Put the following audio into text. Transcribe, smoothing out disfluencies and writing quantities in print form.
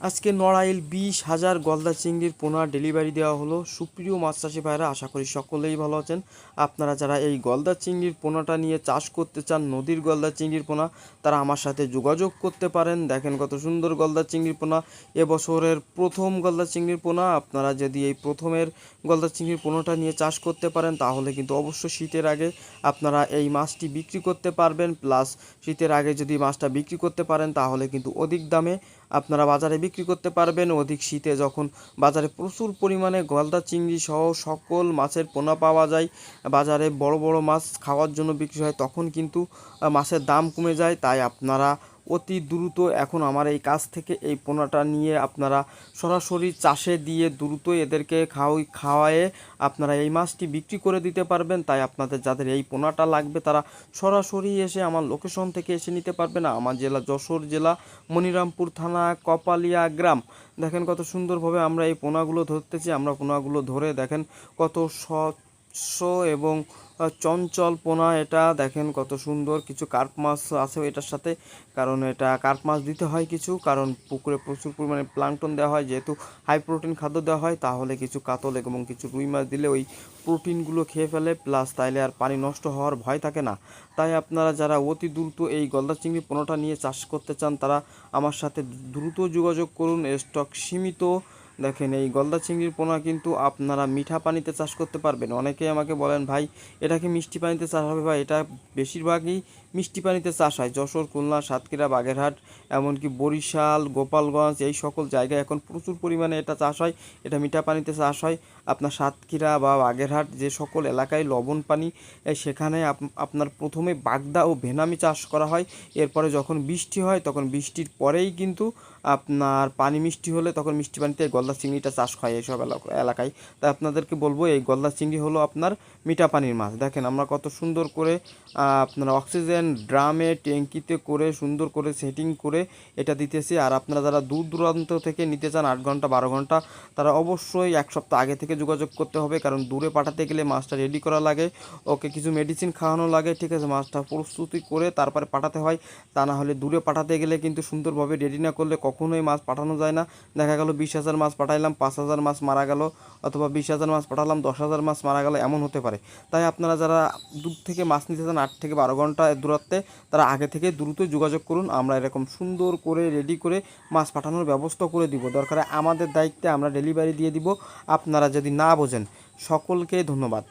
আজকে নড়াইল 20,000 গলদা চিংড়ির পোনা ডেলিভারি দেওয়া হলো। সুপ্রিয় মাছ চাষি ভাইরা, আশা করি সকলেই ভালো আছেন। আপনারা যারা এই গলদা চিংড়ির পোনাটা নিয়ে চাষ করতে চান, নদীর গলদা চিংড়ির পোনা, তারা আমার সাথে যোগাযোগ করতে পারেন। দেখেন কত সুন্দর গলদা চিংড়ির পোনা, এবছরের প্রথম গলদা চিংড়ির পোনা। আপনারা যদি এই প্রথমের গলদা চিংড়ির পোনাটা নিয়ে চাষ করতে পারেন, তাহলে কিন্তু অবশ্যই শীতের আগে আপনারা এই মাছটি বিক্রি করতে পারবেন। প্লাস শীতের আগে যদি মাছটা বিক্রি করতে পারেন, তাহলে কিন্তু অধিক দামে আপনারা বাজারে বিক্রি করতে পারবেন। অধিক শীতে যখন বাজারে প্রচুর পরিমাণে গলদা চিংড়ি সহ সকল মাছের পোনা পাওয়া যায়, বাজারে বড় বড় মাছ খাওয়ার জন্য বিক্রি হয়, তখন কিন্তু মাছের দাম কমে যায়। তাই আপনারা অতি দ্রুত এখন আমার এই কাছ থেকে এই পোনাটা নিয়ে আপনারা সরাসরি চাষে দিয়ে দ্রুতই এদেরকে খাওয়ায়ে আপনারা এই মাছটি বিক্রি করে দিতে পারবেন। তাই আপনাদের যাদের এই পোনাটা লাগবে, তারা সরাসরি এসে আমার লোকেশন থেকে এসে নিতে পারবেন। আমার জেলা যশোর জেলা, মনিরামপুর থানা, কপালিয়া গ্রাম। দেখেন কত সুন্দরভাবে আমরা এই পোনাগুলো ধরতেছি। আমরা পোনাগুলো ধরে দেখেন কত স্বচ্ছ এবং চঞ্চল পোনা। এটা দেখেন কত সুন্দর। কিছু কার্প মাছ আছে এটার সাথে, কারণ এটা কার্প মাছ দিতে হয় কিছু, কারণ পুকুরে প্রচুর পরিমাণে প্লাঙ্কটন দেওয়া হয়, যেহেতু হাই প্রোটিন খাদ্য দেওয়া হয়। তাহলে কিছু কাতল এবং কিছু রুই মাছ দিলে ওই প্রোটিনগুলো খেয়ে ফেলে, প্লাস তাইলে আর পানি নষ্ট হওয়ার ভয় থাকে না। তাই আপনারা যারা অতি দ্রুত এই গলদা চিংড়ি পোনাটা নিয়ে চাষ করতে চান, তারা আমার সাথে দ্রুত যোগাযোগ করুন। স্টক সীমিত। দেখেন এই গলদা চিংড়ির পোনা কিন্তু আপনারা মিঠা পানিতে চাষ করতে পারবেন। অনেকেই আমাকে বলেন, ভাই এটা কি মিষ্টি পানিতে চাষ হবে? ভাই এটা বেশিরভাগই মিষ্টি পানিতে চাষ হয়। যশোর, খুলনা, সাতক্ষীরা, বাগেরহাট, এমনকি বরিশাল, গোপালগঞ্জ, এই সকল জায়গায় এখন প্রচুর পরিমাণে এটা চাষ হয়। এটা মিঠা পানিতে চাষ হয়। আপনার সাতক্ষীরা বা বাগেরহাট যে সকল এলাকায় লবণ পানি, সেখানে আপনার প্রথমে বাগদা ও ভেনামি চাষ করা হয়। এরপরে যখন বৃষ্টি হয়, তখন বৃষ্টির পরেই কিন্তু আপনার পানি মিষ্টি হলে তখন মিষ্টি পানিতে গলদা চিংড়িটা চাষ হয় এইসব এলাকায়। তাই আপনাদেরকে বলবো, এই গলদা চিংড়ি হলো আপনার মিঠা পানির মাছ। দেখেন আমরা কত সুন্দর করে আপনারা অক্সিজেন ড্রামে, ট্যাঙ্কিতে করে সুন্দর করে সেটিং করে এটা দিতেছি। আর আপনারা যারা দূর দূরান্ত থেকে নিতে চান 8 ঘন্টা 12 ঘন্টা, তারা অবশ্যই 1 সপ্তাহ আগে থেকে যোগাযোগ করতে হবে, কারণ দূরে পাঠাতে গেলে মাছটা রেডি করা লাগে, ওকে কিছু মেডিসিন খাওয়ানো লাগে, ঠিক আছে, মাছটা প্রস্তুতি করে তারপরে পাঠাতে হয়। তা না হলে দূরে পাঠাতে গেলে কিন্তু সুন্দরভাবে রেডি না করলে কখনোই মাছ পাঠানো যায় না। দেখা গেল 20,000 মাছ পাঠাইলাম, 5,000 মাছ মারা গেল, অথবা 20,000 মাছ পাঠালাম, 10,000 মাছ মারা গেল, এমন হতে পারে। তাই আপনারা যারা দূর থেকে মাছ নিতে চান 8 থেকে 12 ঘন্টা দূরত্বে, তারা আগে থেকে দ্রুত যোগাযোগ করুন। আমরা এরকম সুন্দর করে রেডি করে মাছ পাঠানোর ব্যবস্থা করে দিব। দরকারে আমাদের দায়িত্বে আমরা ডেলিভারি দিয়ে দিব, আপনারা যদি না বোঝেন। সকলকে ধন্যবাদ।